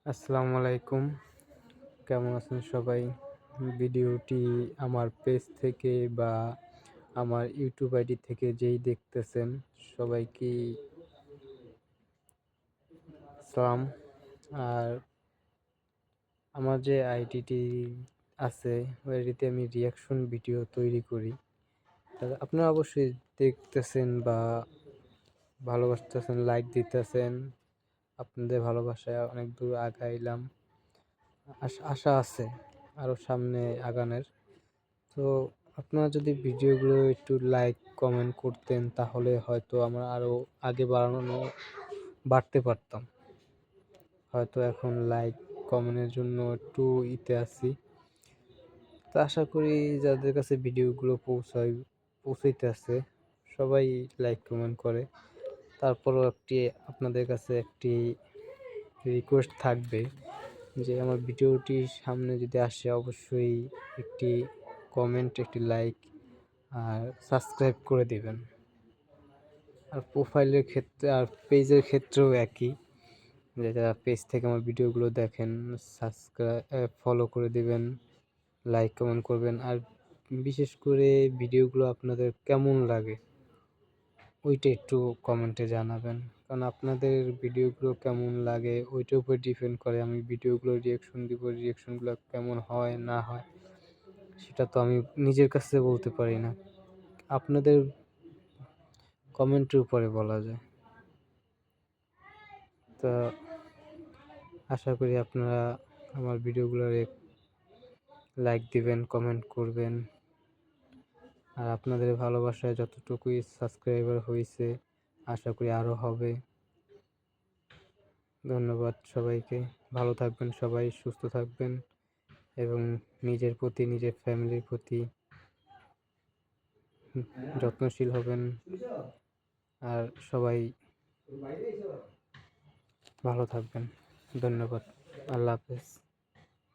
আসসালামু আলাইকুম। কেমন আছেন সবাই? ভিডিওটি আমার পেজ থেকে বা আমার ইউটিউব আইডি থেকে যেই দেখতেছেন সবাইকে সালাম। আর আমার যে আইডিটি আছে ওই আইডিতে আমি রিঅ্যাকশন ভিডিও তৈরি করি। আপনারা অবশ্যই দেখতেছেন বা ভালোবাসতেছেন, লাইক দিতেছেন। আপনাদের ভালোবাসায় অনেক দূর আগাইলাম। আশা আছে আরও সামনে আগানোর। তো আপনারা যদি ভিডিওগুলো একটু লাইক কমেন্ট করতেন তাহলে হয়তো আমরা আরও আগে বাড়তে পারতাম। হয়তো এখন লাইক কমেন্টের জন্য একটু আছি। তো আশা করি যাদের কাছে ভিডিওগুলো পৌঁছাইতে আছে সবাই লাইক কমেন্ট করে। তারপরও আপনাদের কাছে একটি রিকোয়েস্ট থাকবে যে আমার ভিডিওটি সামনে যদি আসে অবশ্যই একটি কমেন্ট, একটি লাইক আর সাবস্ক্রাইব করে দিবেন। আর প্রোফাইলের ক্ষেত্রে আর পেজের ক্ষেত্রেও একই, যারা পেজ থেকে আমার ভিডিওগুলো দেখেন ফলো করে দিবেন, লাইক কমেন্ট করবেন। আর বিশেষ করে ভিডিওগুলো আপনাদের কেমন লাগে ওইটা একটু কমেন্টে জানাবেন, কারণ আপনাদের ভিডিওগুলো কেমন লাগে ওইটার উপর ডিপেন্ড করে আমি ভিডিওগুলো রিয়াকশন দিব। রিয়াকশনগুলো কেমন হয় না হয় সেটা তো আমি নিজের কাছে বলতে পারি না, আপনাদের কমেন্টের উপরে বলা যায়। তো আশা করি আপনারা আমার ভিডিওগুলো লাইক দিবেন, কমেন্ট করবেন। আর আপনাদের ভালোবাসায় যতটুকুই সাবস্ক্রাইবার হয়েছে আশা করি আরও হবে। ধন্যবাদ সবাইকে। ভালো থাকবেন সবাই, সুস্থ থাকবেন এবং নিজের প্রতি, নিজের ফ্যামিলির প্রতি যত্নশীল হবেন। আর সবাই ভালো থাকবেন। ধন্যবাদ। আল্লাহ হাফেজ।